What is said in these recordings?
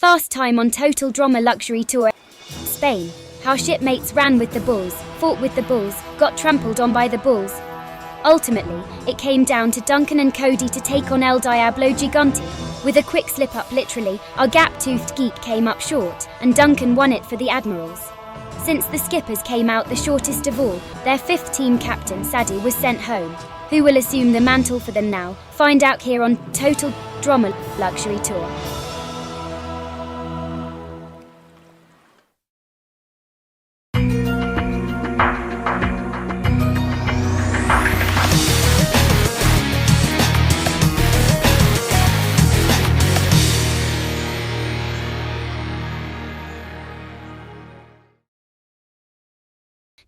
Fast time on Total Drama Luxury Tour. Spain. How shipmates ran with the bulls, fought with the bulls, got trampled on by the bulls. Ultimately, it came down to Duncan and Cody to take on El Diablo Gigante. With a quick slip-up literally, our Gap-toothed Geek came up short, and Duncan won it for the Admirals. Since the skippers came out the shortest of all, their fifth team captain Sadie was sent home. Who will assume the mantle for them now? Find out here on Total Drama Luxury Tour.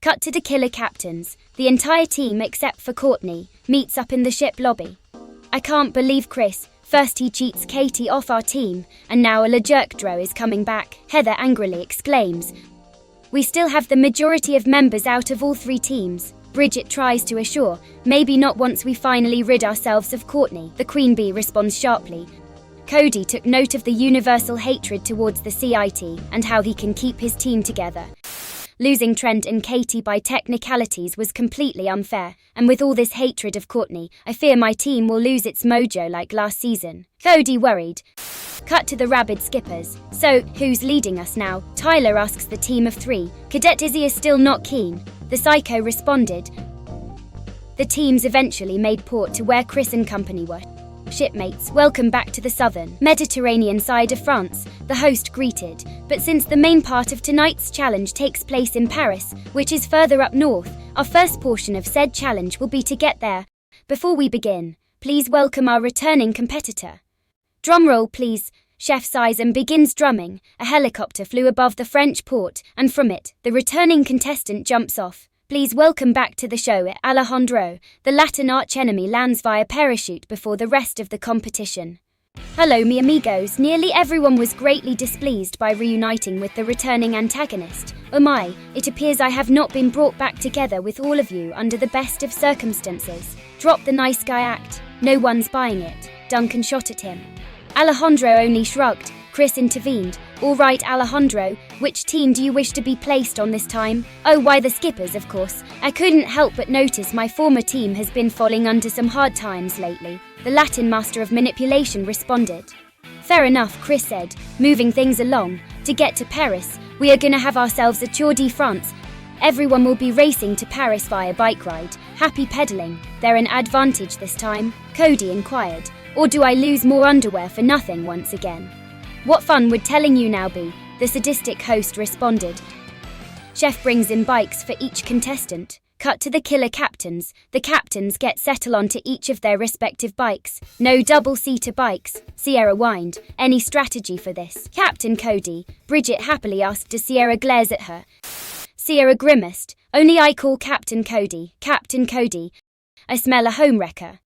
Cut to the killer captains. The entire team except for Courtney meets up in the ship lobby. I can't believe Chris. First he cheats Katie off our team, and now a LeJerkdro is coming back, Heather angrily exclaims. We still have the majority of members out of all three teams. Bridget tries to assure, maybe not once we finally rid ourselves of Courtney. The Queen Bee responds sharply. Cody took note of the universal hatred towards the CIT and how he can keep his team together. Losing Trent and Katie by technicalities was completely unfair, and with all this hatred of Courtney, I fear my team will lose its mojo like last season. Cody worried. Cut to the rabid skippers. So, who's leading us now? Tyler asks the team of three. Cadet Izzy is still not keen. The psycho responded. The teams eventually made port to where Chris and company were. Shipmates, welcome back to the southern Mediterranean side of France, the host greeted. But since the main part of tonight's challenge takes place in Paris, which is further up north, our first portion of said challenge will be to get there. Before we begin, please welcome our returning competitor. Drumroll please. Chef sighs and begins drumming. A helicopter flew above the French port, and from it, the returning contestant jumps off. Please welcome back to the show Alejandro. The Latin archenemy lands via parachute before the rest of the competition. Hello mi amigos. Nearly everyone was greatly displeased by reuniting with the returning antagonist. Oh my, it appears I have not been brought back together with all of you under the best of circumstances. Drop the nice guy act. No one's buying it. Duncan shot at him. Alejandro only shrugged. Chris intervened. All right, Alejandro, which team do you wish to be placed on this time? Oh, why the skippers, of course. I couldn't help but notice my former team has been falling under some hard times lately. The Latin master of manipulation responded. Fair enough, Chris said, moving things along. To get to Paris, we are gonna have ourselves a Tour de France. Everyone will be racing to Paris via bike ride. Happy pedaling. They're an advantage this time? Cody inquired. Or do I lose more underwear for nothing once again? What fun would telling you now be? The sadistic host responded. Chef brings in bikes for each contestant. Cut to the killer captains. The captains get settled onto each of their respective bikes. No double-seater bikes. Sierra whined. Any strategy for this? Captain Cody. Bridget happily asked as Sierra glares at her. Sierra grimaced. Only I call Captain Cody. Captain Cody. I smell a homewrecker.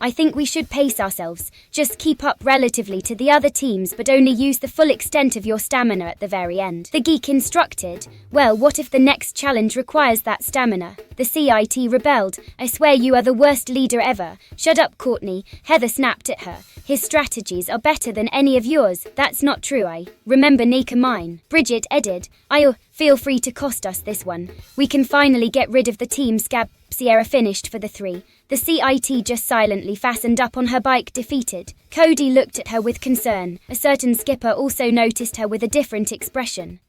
I think we should pace ourselves. Just keep up relatively to the other teams but only use the full extent of your stamina at the very end. The geek instructed. Well, what if the next challenge requires that stamina? The CIT rebelled. I swear you are the worst leader ever. Shut up, Courtney. Heather snapped at her. His strategies are better than any of yours. That's not true, I remember Nika mine. Bridget edged. Feel free to cost us this one. We can finally get rid of the team scab. Sierra finished for the three. The CIT just silently fastened up on her bike defeated. Cody looked at her with concern. A certain skipper also noticed her with a different expression.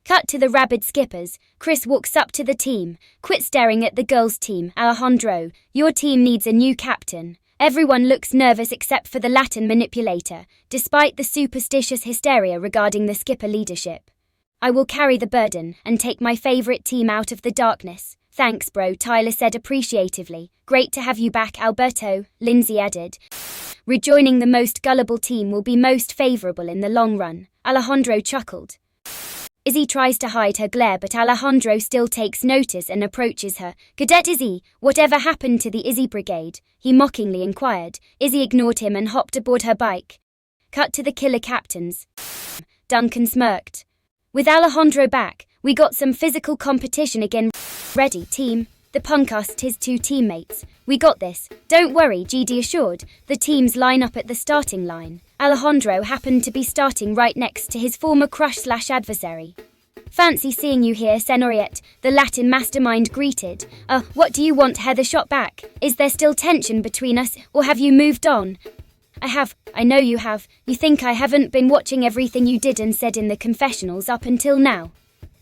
Cut to the rabid skippers. Chris walks up to the team. Quit staring at the girls' team. Alejandro, your team needs a new captain. Everyone looks nervous except for the Latin manipulator, despite the superstitious hysteria regarding the skipper leadership. I will carry the burden and take my favorite team out of the darkness. Thanks, bro, Tyler said appreciatively. Great to have you back, Alberto, Lindsay added. Rejoining the most gullible team will be most favorable in the long run. Alejandro chuckled. Izzy tries to hide her glare but Alejandro still takes notice and approaches her. Cadet Izzy, whatever happened to the Izzy Brigade? He mockingly inquired. Izzy ignored him and hopped aboard her bike. Cut to the killer captains. Duncan smirked. With Alejandro back, we got some physical competition again. Ready, team? The punk asked his two teammates. We got this. Don't worry, GD assured. The teams line up at the starting line. Alejandro happened to be starting right next to his former crush/adversary. "Fancy seeing you here, Senoriette," the Latin mastermind greeted. What do you want?" Heather shot back. "Is there still tension between us, or have you moved on?" "I have. I know you have. You think I haven't been watching everything you did and said in the confessionals up until now?"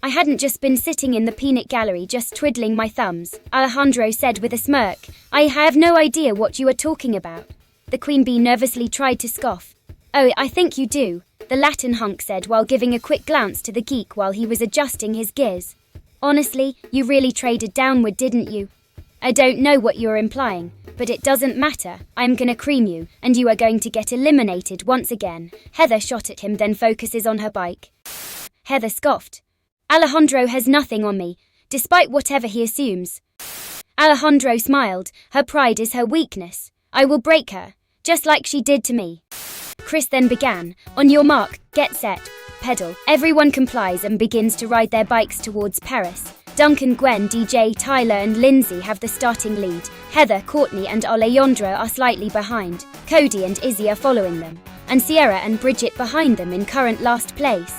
"I hadn't just been sitting in the peanut gallery just twiddling my thumbs," Alejandro said with a smirk. "I have no idea what you are talking about." The queen bee nervously tried to scoff. "Oh, I think you do," the Latin hunk said while giving a quick glance to the geek while he was adjusting his gears. "Honestly, you really traded downward, didn't you?" "I don't know what you're implying, but it doesn't matter. I'm gonna cream you, and you are going to get eliminated once again." Heather shot at him, then focuses on her bike. Heather scoffed. "Alejandro has nothing on me, despite whatever he assumes." Alejandro smiled. "Her pride is her weakness. I will break her, just like she did to me." Chris then began. "On your mark, get set, pedal." Everyone complies and begins to ride their bikes towards Paris. Duncan, Gwen, DJ, Tyler and Lindsay have the starting lead. Heather, Courtney and Alejandro are slightly behind. Cody and Izzy are following them, and Sierra and Bridget behind them in current last place.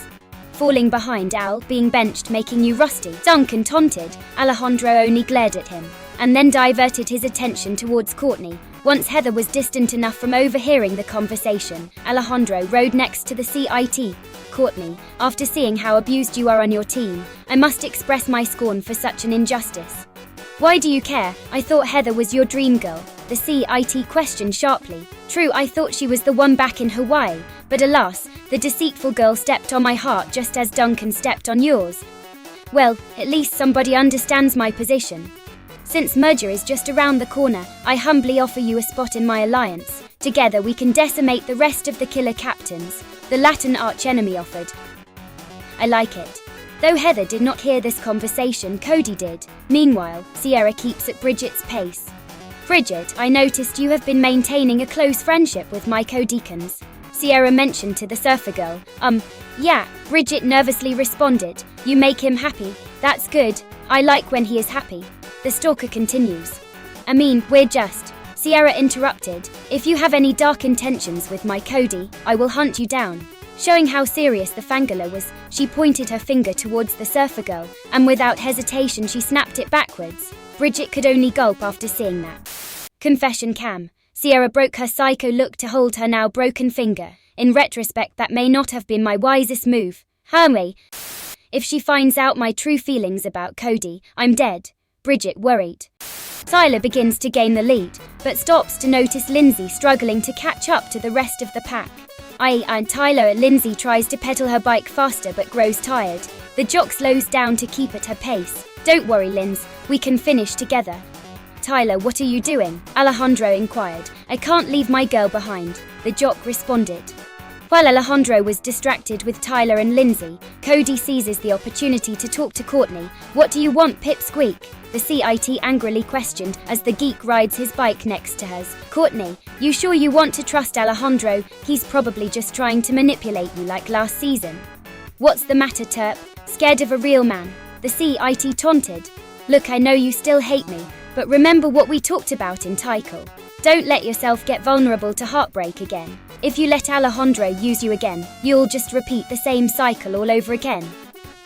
"Falling behind, Al, being benched making you rusty," Duncan taunted. Alejandro only glared at him, and then diverted his attention towards Courtney. Once Heather was distant enough from overhearing the conversation, Alejandro rode next to the CIT. "Courtney, after seeing how abused you are on your team, I must express my scorn for such an injustice." "Why do you care? I thought Heather was your dream girl," the CIT questioned sharply. "True, I thought she was the one back in Hawaii, but alas, the deceitful girl stepped on my heart just as Duncan stepped on yours." "Well, at least somebody understands my position. Since merger is just around the corner, I humbly offer you a spot in my alliance. Together we can decimate the rest of the killer captains," the Latin archenemy offered. "I like it." Though Heather did not hear this conversation, Cody did. Meanwhile, Sierra keeps at Bridget's pace. "Bridget, I noticed you have been maintaining a close friendship with my co-deacons," Sierra mentioned to the surfer girl. Yeah," Bridget nervously responded. "You make him happy. That's good. I like when he is happy." The stalker continues. "I mean, we're just," Sierra interrupted. "If you have any dark intentions with my Cody, I will hunt you down." Showing how serious the Fangirl was, she pointed her finger towards the surfer girl, and without hesitation she snapped it backwards. Bridget could only gulp after seeing that. Confession cam. Sierra broke her psycho look to hold her now broken finger. "In retrospect, that may not have been my wisest move. Harem. If she finds out my true feelings about Cody, I'm dead." Bridget worried. Tyler begins to gain the lead, but stops to notice Lindsay struggling to catch up to the rest of the pack. Lindsay tries to pedal her bike faster but grows tired. The jock slows down to keep at her pace. "Don't worry, Linz, we can finish together." "Tyler, what are you doing?" Alejandro inquired. "I can't leave my girl behind," the jock responded. While Alejandro was distracted with Tyler and Lindsay, Cody seizes the opportunity to talk to Courtney. "What do you want, Pipsqueak?" the CIT angrily questioned as the geek rides his bike next to hers. "Courtney, you sure you want to trust Alejandro? He's probably just trying to manipulate you like last season." "What's the matter, Terp? Scared of a real man?" the CIT taunted. "Look, I know you still hate me, but remember what we talked about in Tycho. Don't let yourself get vulnerable to heartbreak again. If you let Alejandro use you again, you'll just repeat the same cycle all over again."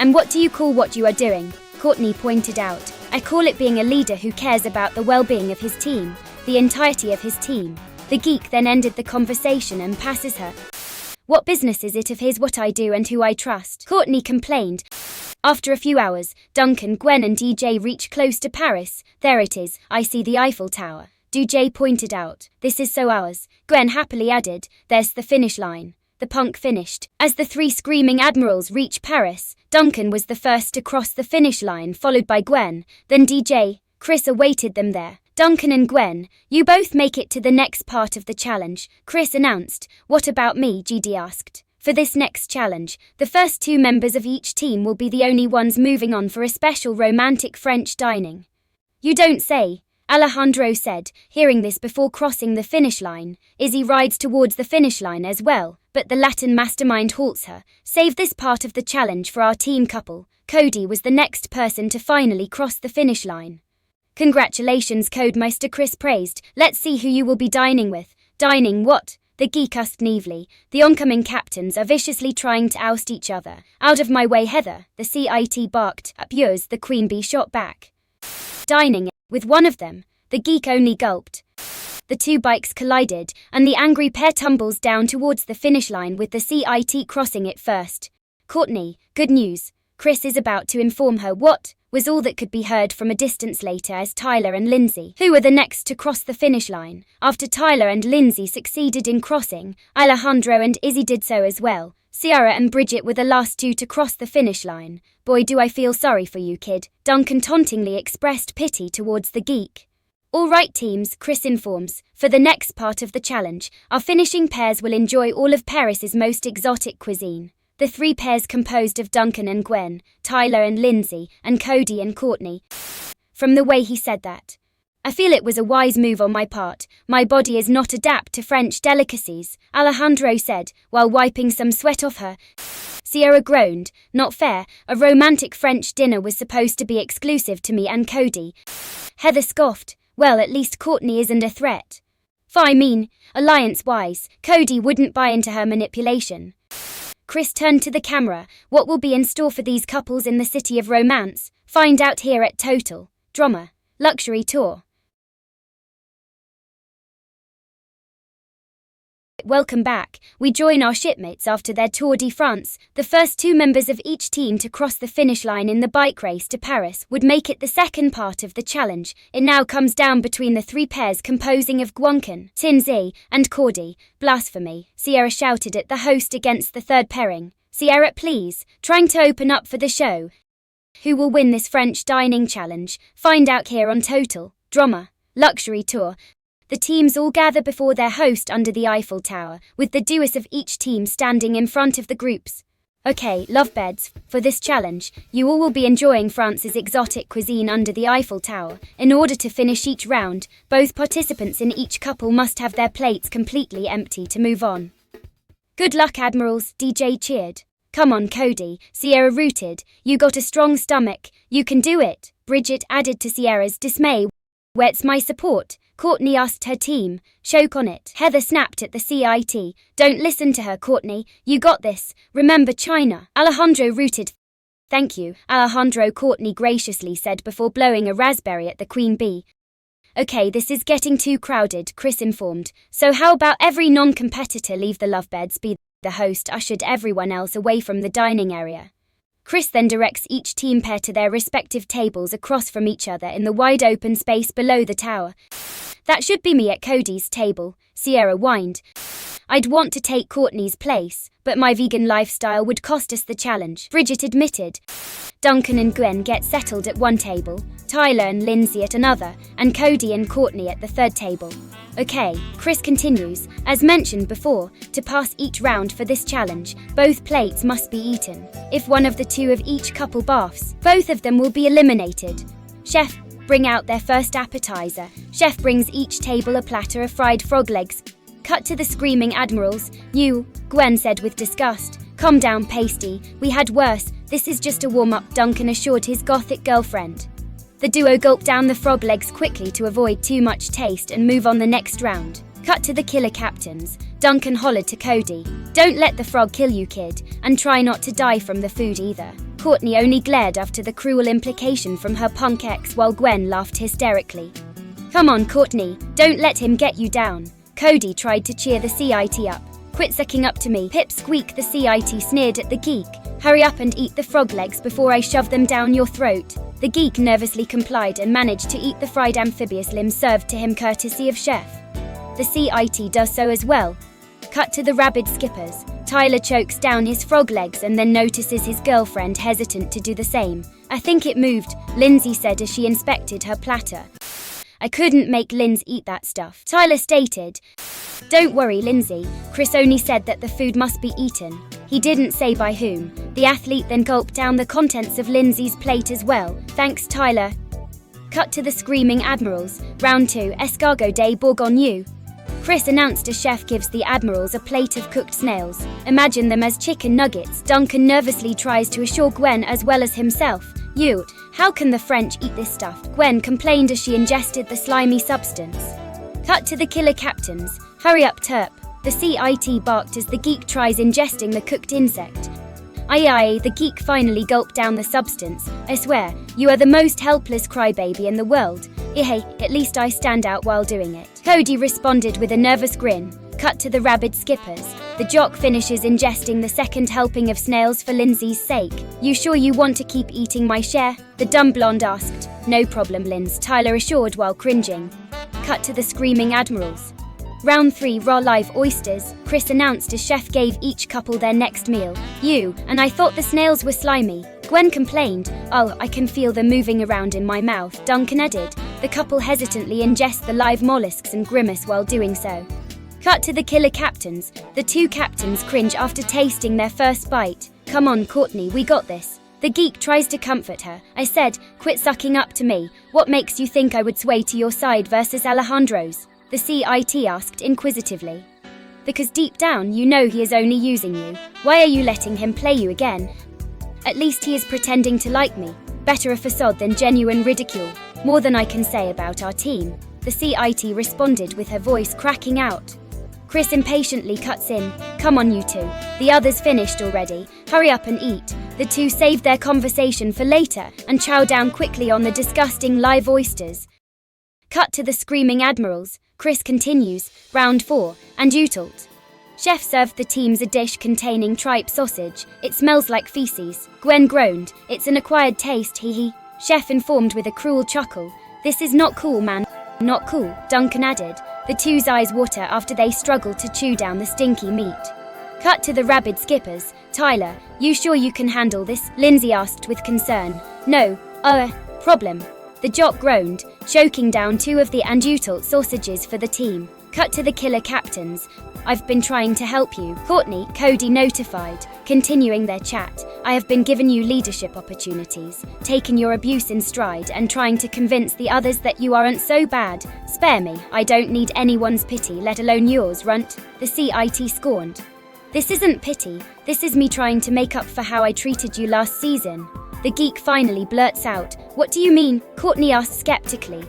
"And what do you call what you are doing?" Courtney pointed out. "I call it being a leader who cares about the well-being of his team, the entirety of his team." The geek then ended the conversation and passes her. "What business is it of his what I do and who I trust?" Courtney complained. After a few hours, Duncan, Gwen and DJ reach close to Paris. "There it is, I see the Eiffel Tower," DJ pointed out. "This is so ours," Gwen happily added. "There's the finish line." The punk finished. As the three screaming admirals reach Paris, Duncan was the first to cross the finish line, followed by Gwen, then DJ. Chris awaited them there. "Duncan and Gwen, you both make it to the next part of the challenge," Chris announced. "What about me?" GD asked. "For this next challenge, the first two members of each team will be the only ones moving on for a special romantic French dining." "You don't say," Alejandro said, hearing this before crossing the finish line. Izzy rides towards the finish line as well, but the Latin mastermind halts her. "Save this part of the challenge for our team couple." Cody was the next person to finally cross the finish line. "Congratulations, Codemeister," Chris praised. "Let's see who you will be dining with." "Dining what?" the geek asked naively. The oncoming captains are viciously trying to oust each other. Out of my way, Heather, the CIT barked. Up yours, the queen bee shot back. Dining with one of them, the geek only gulped. The two bikes collided, and the angry pair tumbles down towards the finish line with the CIT crossing it first. Courtney, good news. Chris is about to inform her what was all that could be heard from a distance later as Tyler and Lindsay, who were the next to cross the finish line. After Tyler and Lindsay succeeded in crossing, Alejandro and Izzy did so as well. Ciara and Bridget were the last two to cross the finish line. Boy, do I feel sorry for you, kid. Duncan tauntingly expressed pity towards the geek. All right, teams, Chris informs. For the next part of the challenge, our finishing pairs will enjoy all of Paris's most exotic cuisine. The three pairs composed of Duncan and Gwen, Tyler and Lindsay, and Cody and Courtney. From the way he said that, I feel it was a wise move on my part. My body is not adapt to French delicacies, Alejandro said, while wiping some sweat off her. Ciara groaned. Not fair, a romantic French dinner was supposed to be exclusive to me and Cody. Heather scoffed. Well, at least Courtney isn't a threat. I mean, alliance-wise, Cody wouldn't buy into her manipulation. Chris turned to the camera. What will be in store for these couples in the city of romance? Find out here at Total Drama Luxury Tour. Welcome back. We join our shipmates after their Tour de France. The first two members of each team to cross the finish line in the bike race to Paris would make it the second part of the challenge. It now comes down between the three pairs composing of Duncan, Lindsay, and Cody. Blasphemy, Ciara shouted at the host against the third pairing. Ciara, please, trying to open up for the show. Who will win this French dining challenge? Find out here on Total Drama Luxury Tour. The teams all gather before their host under the Eiffel Tower, with the duos of each team standing in front of the groups. Okay, lovebeds, for this challenge, you all will be enjoying France's exotic cuisine under the Eiffel Tower. In order to finish each round, both participants in each couple must have their plates completely empty to move on. Good luck, Admirals, DJ cheered. Come on, Cody, Ciara rooted. You got a strong stomach, you can do it. Bridget added to Ciara's dismay. Where's my support? Courtney asked her team. Choke on it. Heather snapped at the CIT. Don't listen to her, Courtney. You got this. Remember China. Alejandro rooted. Thank you, Alejandro, Courtney graciously said before blowing a raspberry at the queen bee. Okay, this is getting too crowded, Chris informed. So how about every non-competitor leave the lovebeds be? The host ushered everyone else away from the dining area. Chris then directs each team pair to their respective tables across from each other in the wide open space below the tower. That should be me at Cody's table, Ciara whined. I'd want to take Courtney's place, but my vegan lifestyle would cost us the challenge, Bridget admitted. Duncan and Gwen get settled at one table, Tyler and Lindsay at another, and Cody and Courtney at the third table. Okay, Chris continues, as mentioned before, to pass each round for this challenge, both plates must be eaten. If one of the two of each couple barfs, both of them will be eliminated. Chef, bring out their first appetizer. Chef brings each table a platter of fried frog legs. Cut to the screaming admirals. You, Gwen said with disgust. Calm down, pasty, we had worse. This is just a warm-up, Duncan assured his gothic girlfriend. The duo gulped down the frog legs quickly to avoid too much taste and move on the next round. Cut to the killer captains. Duncan hollered to Cody. Don't let the frog kill you, kid, and try not to die from the food either. Courtney only glared after the cruel implication from her punk ex while Gwen laughed hysterically. Come on, Courtney, don't let him get you down. Cody tried to cheer the CIT up. Quit sucking up to me, Pip squeak, the CIT sneered at the geek. Hurry up and eat the frog legs before I shove them down your throat. The geek nervously complied and managed to eat the fried amphibious limb served to him courtesy of Chef. The CIT does so as well. Cut to the rabid skippers. Tyler chokes down his frog legs and then notices his girlfriend hesitant to do the same. I think it moved, Lindsay said as she inspected her platter. I couldn't make Linz eat that stuff, Tyler stated. Don't worry, Lindsay. Chris only said that the food must be eaten. He didn't say by whom. The athlete then gulped down the contents of Lindsay's plate as well. Thanks, Tyler. Cut to the screaming admirals. Round 2, escargot de bourgogne. Chris announced as Chef gives the admirals a plate of cooked snails. Imagine them as chicken nuggets. Duncan nervously tries to assure Gwen as well as himself. How can the French eat this stuff? Gwen complained as she ingested the slimy substance. Cut to the killer captains. Hurry up, Terp. The CIT barked as the geek tries ingesting the cooked insect. Aye, the geek finally gulped down the substance. I swear, you are the most helpless crybaby in the world. Hey, at least I stand out while doing it. Cody responded with a nervous grin. Cut to the rabid skippers. The jock finishes ingesting the second helping of snails for Lindsay's sake. You sure you want to keep eating my share? The dumb blonde asked. No problem, Linz, Tyler assured while cringing. Cut to the screaming admirals. Round 3 raw live oysters, Chris announced as chef gave each couple their next meal. And I thought the snails were slimy. Gwen complained. Oh, I can feel them moving around in my mouth, Duncan added. The couple hesitantly ingest the live mollusks and grimace while doing so. Cut to the killer captains. The 2 captains cringe after tasting their first bite. Come on, Courtney, we got this. The geek tries to comfort her. I said, quit sucking up to me. What makes you think I would sway to your side versus Alejandro's? The CIT asked inquisitively. Because deep down you know he is only using you. Why are you letting him play you again? At least he is pretending to like me. Better a facade than genuine ridicule. More than I can say about our team. The CIT responded with her voice cracking out. Chris impatiently cuts in. Come on, you two. The others finished already. Hurry up and eat. The 2 saved their conversation for later and chow down quickly on the disgusting live oysters. Cut to the screaming admirals. Chris continues. Round 4. And Utalt. Chef served the teams a dish containing tripe sausage. It smells like feces. Gwen groaned. It's an acquired taste, hee hee. Chef informed with a cruel chuckle. This is not cool, man. Not cool, Duncan added. The 2's eyes water after they struggle to chew down the stinky meat. Cut to the rabid skippers. Tyler, you sure you can handle this? Lindsay asked with concern. No, problem. The jock groaned, choking down 2 of the andutalt sausages for the team. Cut to the killer captains. I've been trying to help you, Courtney, Cody notified. Continuing their chat, I have been given you leadership opportunities, taking your abuse in stride and trying to convince the others that you aren't so bad. Spare me, I don't need anyone's pity, let alone yours, runt. The CIT scorned. This isn't pity, this is me trying to make up for how I treated you last season. The geek finally blurts out. What do you mean? Courtney asked skeptically.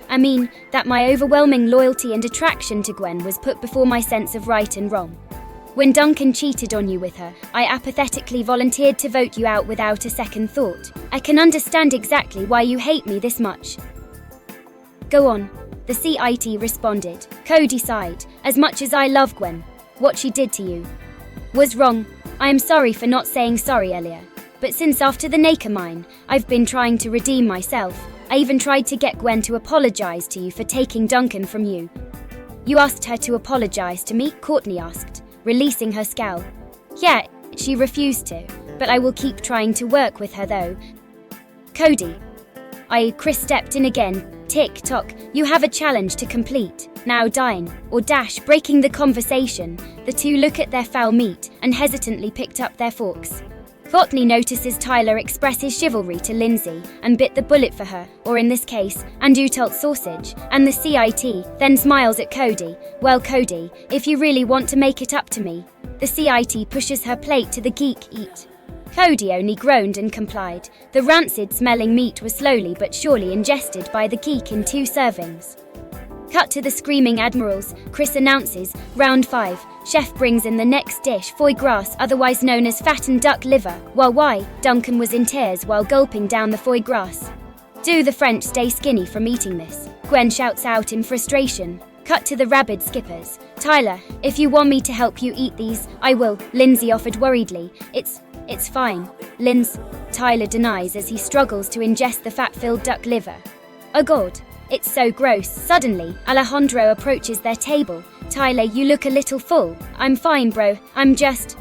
I mean, that my overwhelming loyalty and attraction to Gwen was put before my sense of right and wrong. When Duncan cheated on you with her, I apathetically volunteered to vote you out without a second thought. I can understand exactly why you hate me this much. Go on, the CIT responded. Cody sighed. As much as I love Gwen, what she did to you was wrong. I am sorry for not saying sorry earlier. But since after the Naker mine, I've been trying to redeem myself. I even tried to get Gwen to apologize to you for taking Duncan from you. You asked her to apologize to me? Courtney asked, releasing her scowl. Yeah, she refused to, but I will keep trying to work with her though. Cody. Chris stepped in again. Tick-tock, you have a challenge to complete. Now dine, or dash, breaking the conversation. The 2 look at their foul meat and hesitantly picked up their forks. Courtney notices Tyler express his chivalry to Lindsay and bit the bullet for her, or in this case, andutalt sausage, and the CIT then smiles at Cody. Well, Cody, if you really want to make it up to me. The CIT pushes her plate to the geek. Eat. Cody only groaned and complied. The rancid-smelling meat was slowly but surely ingested by the geek in 2 servings. Cut to the screaming admirals. Chris announces, round 5. Chef brings in the next dish, foie gras, otherwise known as fattened duck liver. Why? Duncan was in tears while gulping down the foie gras. Do the French stay skinny from eating this? Gwen shouts out in frustration. Cut to the rabid skippers. Tyler, if you want me to help you eat these, I will, Lindsay offered worriedly. It's fine, Linz. Tyler denies as he struggles to ingest the fat-filled duck liver. Oh God. It's so gross. Suddenly, Alejandro approaches their table. Tyler, you look a little full. I'm fine, bro. I'm just...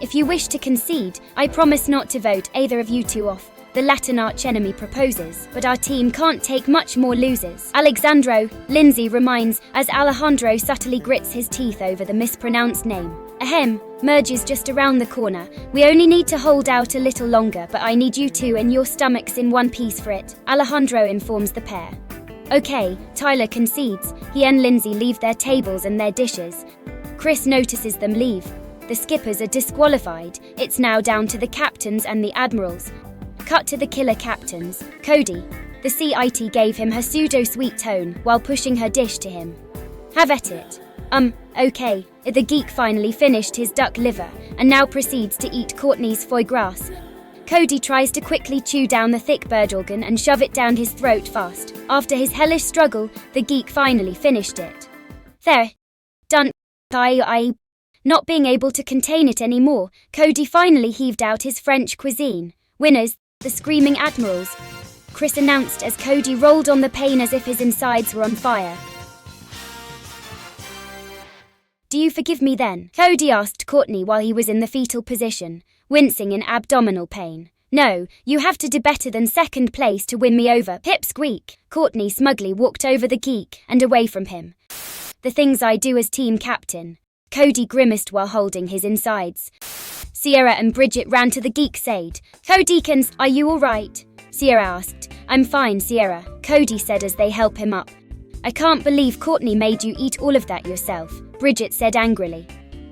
If you wish to concede, I promise not to vote either of you 2 off. The Latin archenemy proposes, but our team can't take much more losers. Alexandro, Lindsay reminds, as Alejandro subtly grits his teeth over the mispronounced name. Ahem, merges just around the corner. We only need to hold out a little longer, but I need you 2 and your stomachs in one piece for it. Alejandro informs the pair. Okay, Tyler concedes. He and Lindsay leave their tables and their dishes. Chris notices them leave. The skippers are disqualified. It's now down to the captains and the admirals. Cut to the killer captains. Cody. The CIT gave him her pseudo-sweet tone while pushing her dish to him. Have at it. Okay, The geek finally finished his duck liver and now proceeds to eat Courtney's foie gras. Cody tries to quickly chew down the thick bird organ and shove it down his throat fast. After his hellish struggle, the geek finally finished it. There. Done. Not being able to contain it anymore, Cody finally heaved out his French cuisine. Winners, the Screaming Admirals, Chris announced as Cody rolled on the pane as if his insides were on fire. Do you forgive me then? Cody asked Courtney while he was in the fetal position, wincing in abdominal pain. No, you have to do better than second place to win me over. Pipsqueak. Courtney smugly walked over the geek and away from him. The things I do as team captain. Cody grimaced while holding his insides. Sierra and Bridget ran to the geek's aid. Codykins, are you alright? Sierra asked. I'm fine, Sierra, Cody said as they help him up. I can't believe Courtney made you eat all of that yourself, Bridget said angrily.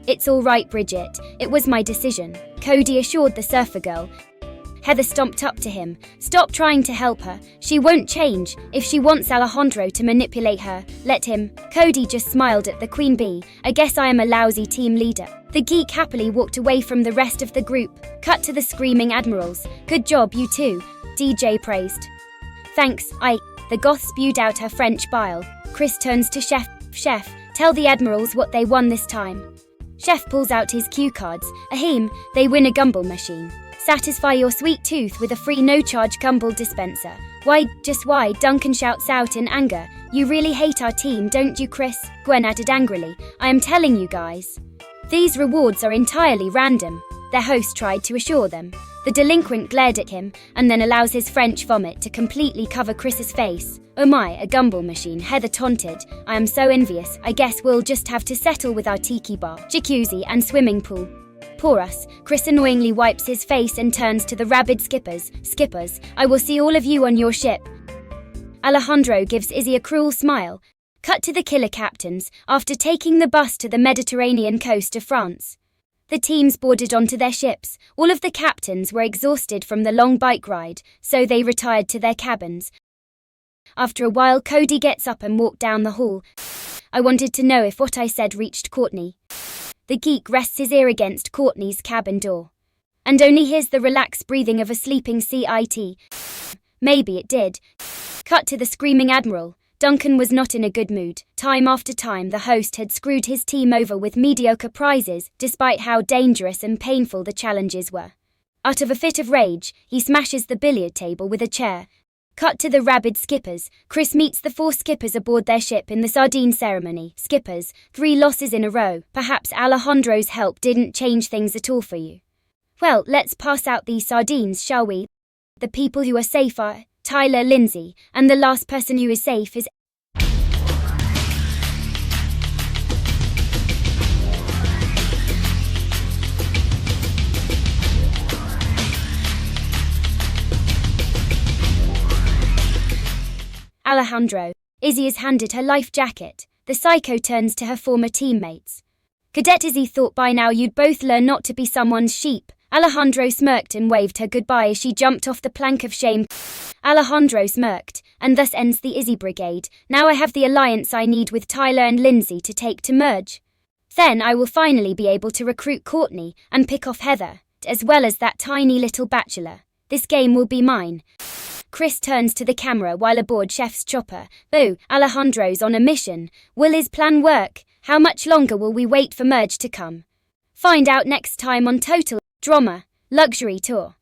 It's all right, Bridget. It was my decision, Cody assured the surfer girl. Heather stomped up to him. Stop trying to help her. She won't change. If she wants Alejandro to manipulate her, let him. Cody just smiled at the queen bee. I guess I am a lousy team leader. The geek happily walked away from the rest of the group. Cut to the Screaming Admirals. Good job, you two, DJ praised. Thanks, The goth spewed out her French bile. Chris turns to Chef. Chef, tell the Admirals what they won this time. Chef pulls out his cue cards. Ahem, they win a gumball machine. Satisfy your sweet tooth with a free no-charge gumball dispenser. Why, Duncan shouts out in anger. You really hate our team, don't you, Chris? Gwen added angrily. I am telling you guys. These rewards are entirely random, their host tried to assure them. The delinquent glared at him and then allows his French vomit to completely cover Chris's face. Oh my, a gumball machine, Heather taunted. I am so envious, I guess we'll just have to settle with our tiki bar, jacuzzi and swimming pool. Poor us. Chris annoyingly wipes his face and turns to the rabid skippers. Skippers, I will see all of you on your ship. Alejandro gives Izzy a cruel smile. Cut to the killer captains after taking the bus to the Mediterranean coast of France. The teams boarded onto their ships. All of the captains were exhausted from the long bike ride, so they retired to their cabins. After a while, Cody gets up and walked down the hall. I wanted to know if what I said reached Courtney. The geek rests his ear against Courtney's cabin door and only hears the relaxed breathing of a sleeping CIT. Maybe it did. Cut to the Screaming Admiral. Duncan was not in a good mood. Time after time, the host had screwed his team over with mediocre prizes, despite how dangerous and painful the challenges were. Out of a fit of rage, he smashes the billiard table with a chair. Cut to the rabid skippers. Chris meets the 4 skippers aboard their ship in the sardine ceremony. Skippers, 3 losses in a row. Perhaps Alejandro's help didn't change things at all for you. Well, let's pass out these sardines, shall we? The people who are safe are Tyler, Lindsay, and the last person who is safe is Alejandro. Izzy is handed her life jacket. The psycho turns to her former teammates. Cadet Izzy thought by now you'd both learn not to be someone's sheep. Alejandro smirked and waved her goodbye as she jumped off the plank of shame. Alejandro smirked, and thus ends the Izzy Brigade. Now I have the alliance I need with Tyler and Lindsay to take to merge. Then I will finally be able to recruit Courtney and pick off Heather, as well as that tiny little bachelor. This game will be mine. Chris turns to the camera while aboard Chef's chopper. Boo, Alejandro's on a mission. Will his plan work? How much longer will we wait for merge to come? Find out next time on Total Drama Luxury Tour.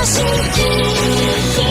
bombastic geek.